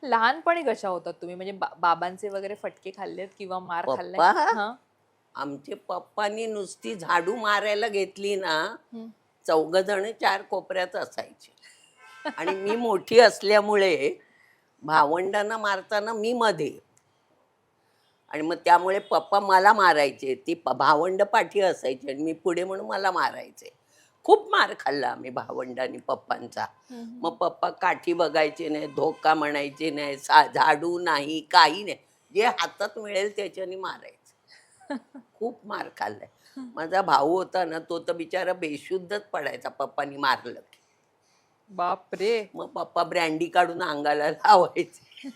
लहानपणी कशा होतात तुम्ही? म्हणजे बाबांचे वगैरे फटके खाल्लेत किंवा मार खाल्लाय? पप्पा हां. आमचे पप्पांनी नुसती झाडू मारायला घेतली ना, हं. चौघ जण चार कोपऱ्यात असायचे. आणि मी मोठी असल्यामुळे भावंडांना मारताना मी मध्ये. आणि मग त्यामुळे पप्पा मला मारायचे, ती भावंड पाठी असायची आणि मी पुढे म्हणून मला मारायचे. खूप मार खाल्ला आम्ही भावंडांनी पप्पांचा. हं, हं. मग पप्पा काठी बघायचे नाही, धोका म्हणायचे नाही, झाडू नाही, काही नाही. जे हातात मिळेल त्याच्याने मारायचे. खूप मार खाल्लाय. माझा भाऊ होता ना, तो तर बिचारा बेशुद्धच पडायचा पप्पांनी मारलं की. बापरे! मग पप्पा ब्रँडी काढून अंगाला लावायचे.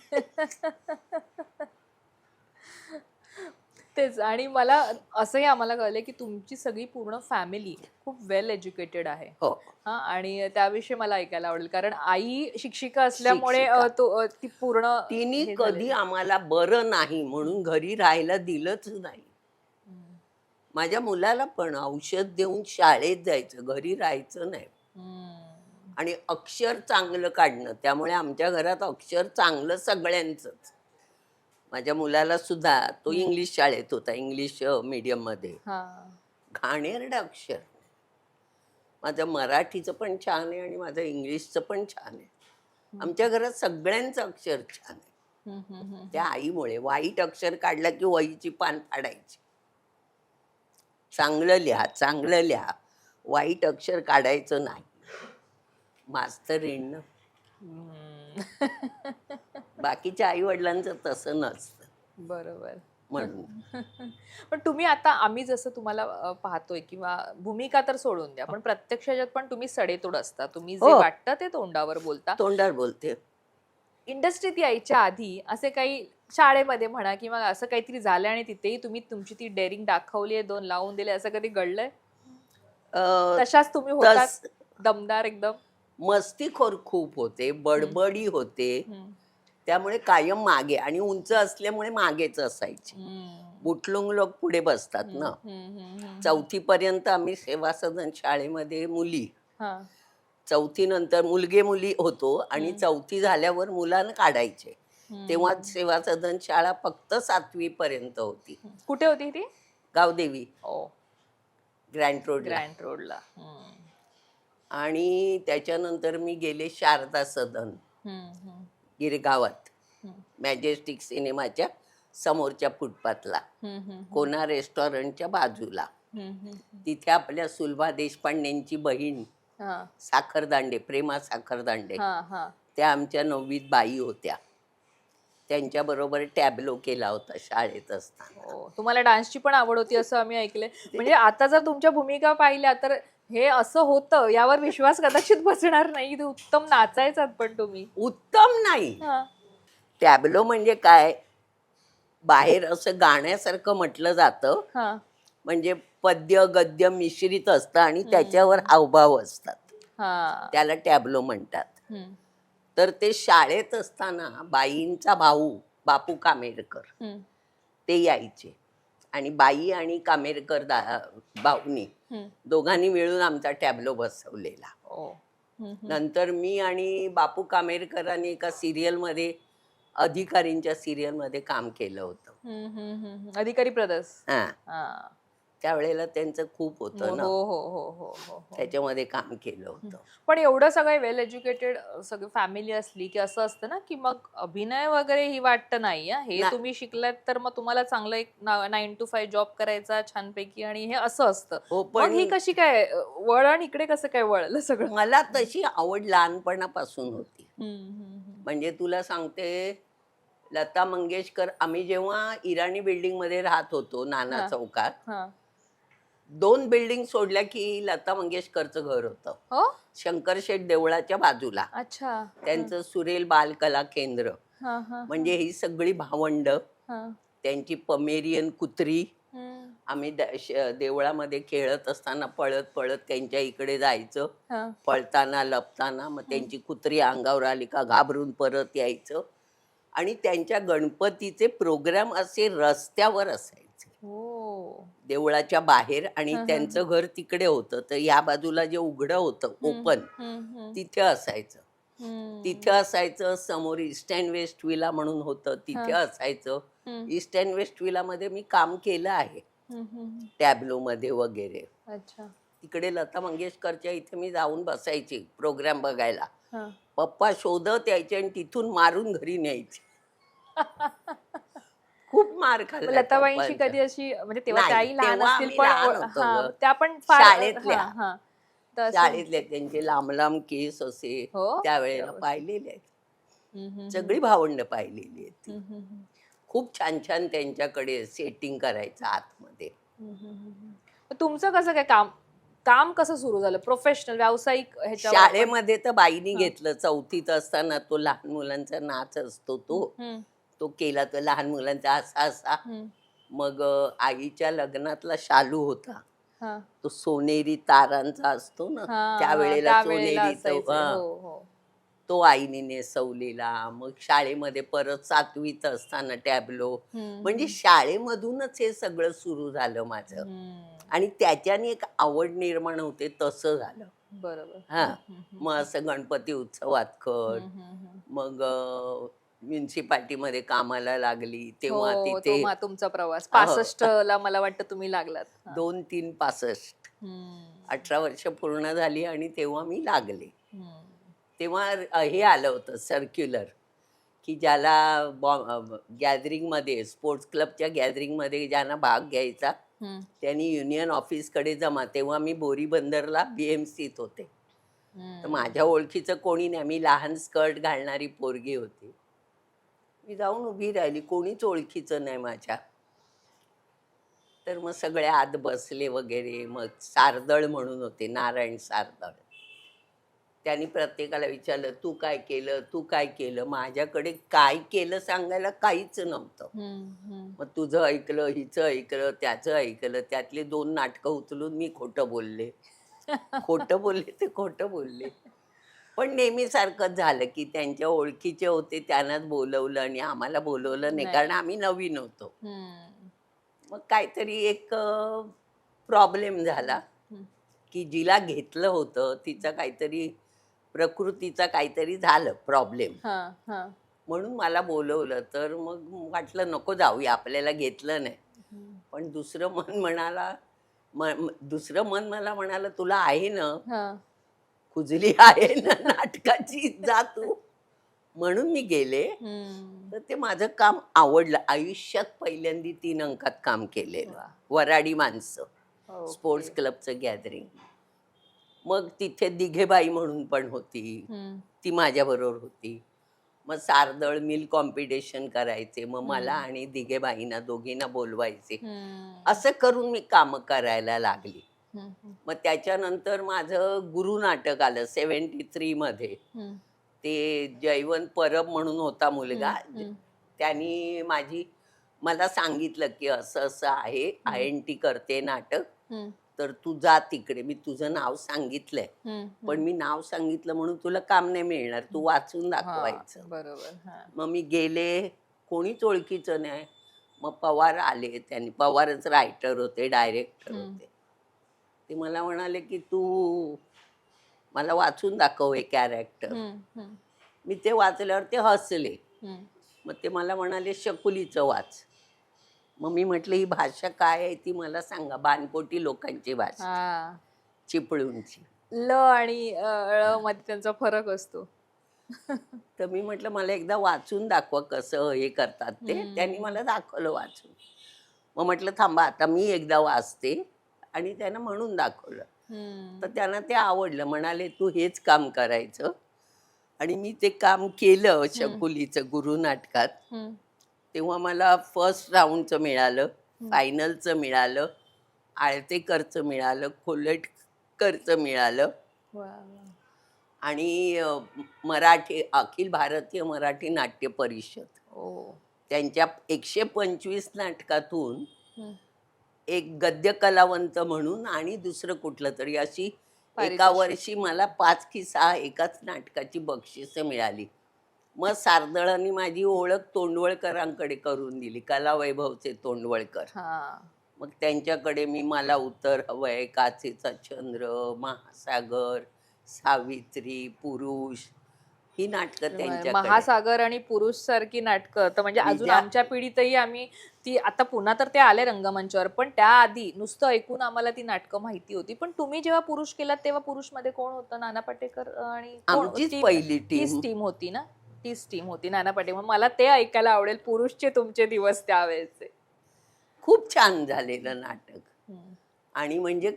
तेच आणि मला असंही आम्हाला कळलंय, की तुमची सगळी पूर्ण फॅमिली खूप वेल एज्युकेटेड आहे. हो, हां आणि त्याविषयी मला ऐकायला आवडेल. कारण आई शिक्षिका असल्यामुळे शिक्षिका. ती पूर्ण तिने हे कधी झालेली. आम्हाला बरं नाही म्हणून घरी राहायला दिलंच नाही. हं. माझ्या मुलाला पण औषध देऊन शाळेत जायचं, घरी राहायचं नाही. हं. आणि अक्षर चांगलं काढणं, त्यामुळे आमच्या घरात अक्षर चांगलं सगळ्यांचंच. माझ्या मुलाला सुद्धा तो हं. इंग्लिश शाळेत होता, इंग्लिश मीडियममध्ये. हां. घाणेरडं अक्षर. माझं मराठीचं पण छान आहे आणि माझं इंग्लिशचं पण छान आहे. हं. आमच्या घरात सगळ्यांचं अक्षर छान आहे. हं, हं, हं, त्या हं. आईमुळे वाईट अक्षर काढला की वहीची पान फाडायची. चांगलं लिहा, चांगलं लिहा. वाईट अक्षर काढायचं नाही. मास्तरीण. हं. बाकीच्या आई-वडिलांचं तसं नसतं बरोबर. म्हणून. पण तुम्ही आता आम्ही जसं तुम्हाला पाहतोय किंवा भूमिका तर सोडून द्या, पण प्रत्यक्ष ह्याच्यात पण तुम्ही सडेतोड असता. तुम्ही जे हो, वाटतं ते तोंडावर बोलता. तोंडावर बोलते. इंडस्ट्रीत यायच्या आधी असे काही शाळेमध्ये म्हणा किंवा असं काहीतरी झालं आणि तिथेही तुम्ही तुमची ती डेअरिंग दाखवली आहे, 2 लावून दिले, असं कधी घडलंय? अ, तशाच तुम्ही होतात तस दमदार एकदम? मस्तीखोर खूप होते, हं, बडबडी होते. हं, त्यामुळे कायम मागे आणि उंच असल्यामुळे मागेच असायचे. हं, बुटलुंग लोक पुढे बसतात हं, ना. हं, हं, हं, हं. 4थी पर्यंत आम्ही सेवा सदन शाळेमध्ये मुली. हां. 4थी नंतर मुलगे-मुली होतो आणि हं, 4थी झाल्यावर मुलांना काढायचे. तेव्हा हं, सेवा सदन शाळा फक्त 7वी पर्यंत होती. हं. कुठे होती ती? गावदेवी ओह! ग्रँट रोडला. ग्रँट रोडला. हं. आणि त्याच्यानंतर मी गेले शारदा सदन हं, हं, गिरगावात. हं. मॅजेस्टिक सिनेमाच्या समोरच्या फुटपाथला. हं, हं, हं. कोना रेस्टॉरंटच्या बाजूला. हं, हं, हं. तिथे आपल्या सुलभा देशपांडेंची बहीण हां. साखरदांडे, प्रेमा साखरदांडे, हां, हां. त्या आमच्या 9वीत बाई होत्या. त्यांच्याबरोबर टॅब्लो केला होता शाळेत असताना. हो. तुम्हाला डान्सची पण आवड होती असं आम्ही ऐकलंय. ते म्हणजे आता जर तुमच्या भूमिका पाहिल्या तर हे असं होतं यावर विश्वास कदाचित बसणार नाही. इथे उत्तम नाचायचात पण तुम्ही. उत्तम नाही. हां. टॅब्लो म्हणजे काय? बाहेर असं गाण्यासारखं म्हटलं जातं. हां. म्हणजे पद्य, गद्य मिश्रित असतं आणि त्याच्यावर हं. हावभाव असतात. हां. त्याला टॅब्लो म्हणतात. हं. तर ते शाळेत असताना बाईंचा भाऊ बापू कामेरकर हं. ते यायचे आणि बाई आणि कामेरकर भाऊनी हं. दोघांनी मिळून आमचा टॅब्लो बसवलेला. ओह! हं, हं. नंतर मी आणि बापू कामेरकरांनी एका सिरियलमध्ये अधिकारींच्या सिरियलमध्ये काम केलं होतं. हं, हं, हं, हं. अधिकारी ब्रदर्स. हां, हां. त्यावेळेला त्यांचं खूप होतं हो, ना, हो, हो, हो, हो, हो. त्याच्यामध्ये काम केलं हं. होतं. पण एवढं सगळं वेल एज्युकेटेड सगळी फॅमिली असली, की असं असतं ना, की मग अभिनय वगैरे ही वाटत नाही हां. हे ना तुम्ही शिकलात तर मग तुम्हाला चांगलं एक 9 to 5 जॉब करायचा छानपैकी आणि हे असं असतं. हो, मग पण ही कशी काय वळण इकडे कसं काय वळलं सगळं? मला तशी आवड लहानपणापासून होती. हं, हं, हं. म्हणजे तुला सांगते, लता मंगेशकर आम्ही जेव्हा इराणी बिल्डिंगमध्ये राहत होतो नाना हां, चौकात, हां. 2 बिल्डिंग सोडल्या की लता मंगेशकरचं घर होतं. हो? शंकरशेठ देवळाच्या बाजूला. अच्छा. हं. त्यांचं सुरेल बालकला केंद्र. हां, हां, हां. म्हणजे ही सगळी भावंडं, हां. त्यांची पमेरियन कुत्री. हं. आम्ही देवळामध्ये खेळत असताना पळत-पळत त्यांच्या इकडे जायचं. हां. पळताना, लपताना मग हं. त्यांची कुत्री अंगावर आली का घाबरून परत यायचं. आणि त्यांच्या गणपतीचे प्रोग्राम असे रस्त्यावर असायचे. ओह! देवळाच्या बाहेर आणि हं, हं, हं. त्यांचं घर तिकडे होतं. तर या बाजूला जे उघडं होतं हं, ओपन, हं, हं. तिथे असायचं. तिथे असायचं. समोर ईस्ट अँड वेस्ट विला म्हणून होतं, तिथे असायचं. ईस्ट अँड वेस्ट विला मध्ये मी काम केलं आहे, टॅब्लो मध्ये वगैरे. अच्छा. तिकडे लता मंगेशकरच्या इथे मी जाऊन बसायची प्रोग्राम बघायला. हा. पप्पा शोधत यायचे आणि तिथून मारून घरी न्यायचे. खूप मार मग खाल्ला लताबाईंची कधी अशी, म्हणजे तेव्हा नाही, त्याही लहान तेव्हा असतील आम्ही पण लहान होतो हा, गं. त्या पण फार शाळेतल्या. हा, हा. तर असं- शाळेतले त्यांचे लांब लांब केस असे हो? त्यावेळेला व्यवस्थित. पाहिलेले आहेत. हम्म, हम्म, सगळी भावंड पाहिलेली आहेत ती. हम्म, हम्म, खूप छान छान त्यांच्याकडे सेटिंग करायचं आतमध्ये. मग तुमचं कसं काय काम काम कसं सुरू झालं, प्रोफेशनल व्यावसायिक ह्याच्यावर आपण- शाळेमध्ये तर बाईनी हा. घेतलं. चौथीत असताना तो लहान मुलांचा नाच असतो तो हम्म, तो केला. तर लहान मुलांचा असा असा. हम्म, मग आईच्या लग्नातला शालू होता, हा, तो सोनेरी तारांचा असतो ना, हा, हा, त्यावेळेला त्यावेळेला सोनेरीचं असायचे. हो, हो. तो आईने नेसवलेला. मग शाळेमध्ये परत 7वीत असताना टॅब्लो. म्हणजे शाळेमधूनच हे सगळं सुरू झालं माझं. हम्म, आणि त्याच्याने एक आवड निर्माण होते, तसं झालं. बरोबर. हा. मग असं गणपती उत्सवात कर. मग म्युन्सिपाल्टीमध्ये कामाला लागली तेव्हा हो, तो तिथे तुमचा प्रवास अहो, 65 ला मला वाटतं तुम्ही लागलात. हा. 2-3-65 हम्म, 18 वर्ष पूर्ण झाली आणि तेव्हा मी लागले. हम्म, तेव्हा हे आलं होतं सर्क्युलर, की ज्याला गॅदरिंगमध्ये, स्पोर्ट्स क्लबच्या गॅदरिंगमध्ये ज्यांना भाग घ्यायचा हम्म, त्यांनी युनियन ऑफिसकडे जमा. तेव्हा मी बोरी बंदरला BMCत होते. तर हम्म. माझ्या ओळखीचं कोणी नाही. मी लहान स्कर्ट घालणारी पोरगी होती. मी जाऊन उभी राहिली, कोणीच ओळखीचं नाही माझ्या. तर मग सगळे आत बसले वगैरे. मग सारदळ म्हणून होते, नारायण सारदळ. त्यांनी प्रत्येकाला विचारलं, तू काय केलं, तू काय केलं. माझ्याकडे काय केलं सांगायला काहीच नव्हतं. मग तुझं ऐकलं, हिचं ऐकलं, त्याचं ऐकलं. त्यातले 2 नाटकं उचलून मी खोटं बोलले. खोटं बोलले ते खोटं बोलले. पण नेहमीसारखंच झालं, की त्यांच्या ओळखीचे होते त्यांनाच बोलवलं आणि आम्हाला बोलवलं नाही, कारण नाही. आम्ही नवीन होतो. हम्म, मग काहीतरी एक प्रॉब्लेम झाला, हम्म, की जिला घेतलं होतं तिचा काहीतरी प्रकृतीचा काहीतरी झालं प्रॉब्लेम. हा, हा. म्हणून मला बोलवलं. तर मग वाटलं नको जाऊया, आपल्याला घेतलं नाही. हम्म, पण दुसरं मन मला म्हणालं, तुला आहे ना, हा. खुजली आहे ना नाटकाची, जा तू. म्हणून मी गेले. हम्म. तर ते माझं काम आवडलं. आयुष्यात पहिल्यांदा 3 अंकात काम केलेलं. वा. वराडी माणसं, ओके. Sports क्लबचं gathering. मग तिथे दिघेबाई म्हणून पण होती, हम्म, ती माझ्याबरोबर होती. मग सारदळ मिल कॉम्पिटिशन करायचे. मग मला हम्म, आणि दिघेबाईंना दोघींना बोलवायचे. हम्म, असं करून मी कामं करायला लागली. हम्म, मग त्याच्यानंतर माझं गुरु नाटक आलं 73 मध्ये. हम्म, ते जयवंत परब म्हणून होता मुलगा. हम्म, मला सांगितलं, की असं असं आहे, हम्म, INT करते नाटक, हम्म, तर तू जा तिकडे. मी तुझं नाव सांगितलंय, पण हम्म. मी नाव सांगितलं म्हणून तुला काम नाही मिळणार, तू वाचून हा, दाखवायचं. बरोबर. हा. मग मी गेले, कोणीच ओळखीचं नाही. मग पवार आले. त्यांनी, पवारच रायटर होते, डायरेक्टर हम्म, होते. ते मला म्हणाले, की तू मला वाचून दाखव हे कॅरेक्टर. हम्म, हम्म, मी ते वाचल्यावर ते हसले. हम्म. मग ते मला म्हणाले, शकुलीचं वाच. मग मी म्हटलं, ही भाषा काय आहे ती मला सांगा. बानकोटी लोकांची भाषा, हा. चिपळूणची. ल आणि ळ मध्ये त्यांचा फरक असतो. तर मी म्हटलं, मला एकदा वाचून दाखवा कसं हे करतात ते. त्यांनी हम्म, मला दाखवलं वाचून. मग म्हटलं, थांबा आता मी एकदा वाचते. आणि त्यानं म्हणून दाखवलं. हम्म, तर त्यांना ते आवडलं. म्हणाले, तू हेच काम करायचं. आणि मी ते काम केलं हम्म, शकुलीचं गुरु नाटकात. हम्म, तेव्हा मला फर्स्ट राऊंडचं मिळालं, हम्म. फायनलचं मिळालं, आळतेकरचं मिळालं, खोलेटकरचं मिळालं. वा, वा. आणि मराठी, अखिल भारतीय मराठी नाट्य परिषद, ओ. त्यांच्या 125 नाटकातून हम्म. एक गद्य कलावंत म्हणून आणि दुसरं कुठलं तरी, अशी एका पारितोषिक. वर्षी मला 5 की 6 एकाच नाटकाची बक्षिसं मिळाली. मग सारदळांनी माझी ओळख तोंडवळकरांकडे करून दिली, कलावैभवचे तोंडवळकर. हा. मग त्यांच्याकडे मी मला उत्तर हवंय, काचेचा चंद्र, महासागर, सावित्री, पुरुष, ही नाटकं त्यांच्याकडे. महासागर आणि पुरुष सारखी नाटकं तर म्हणजे अजून विद्या- आमच्या पिढीतही आम्ही ती आता पुन्हा तर ते आले रंगमंचावर, पण त्याआधी नुसतं ऐकून आम्हाला ती नाटकं माहिती होती. पण तुम्ही जेव्हा पुरुष केलात तेव्हा पुरुष मध्ये कोण होतं? नाना पाटेकर आणि कोण? आमचीच पहिली तीच टीम. टीम होती ना, तीच टीम होती नाना पाटेकर. मला ते ऐकायला आवडेल, पुरुषचे तुमचे दिवस त्यावेळेचे. खूप छान झालेलं नाटक. हम्म. आणि म्हणजे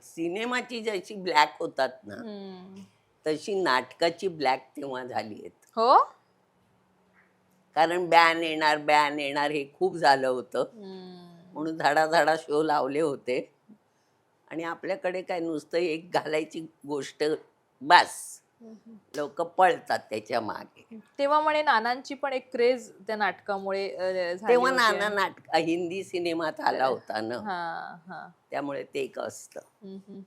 सिनेमाची जशी ब्लॅक होतात ना, हम्म. तशी नाटकाची ब्लॅक तेव्हा झाली आहेत. हो. कारण बॅन येणार हे खूप झालं होतं. म्हणून झाडा शो लावले होते. आणि आपल्याकडे काय नुसतं एक घालायची गोष्ट बस, लोक पळतात त्याच्या मागे. तेव्हा म्हणे नानांची पण एक क्रेज त्या नाटकामुळे झाली तेव्हा होती. नाना नाटक हिंदी सिनेमात आला होता ना, हा हा. त्यामुळे ते एक असतं. हम्म, हम्म.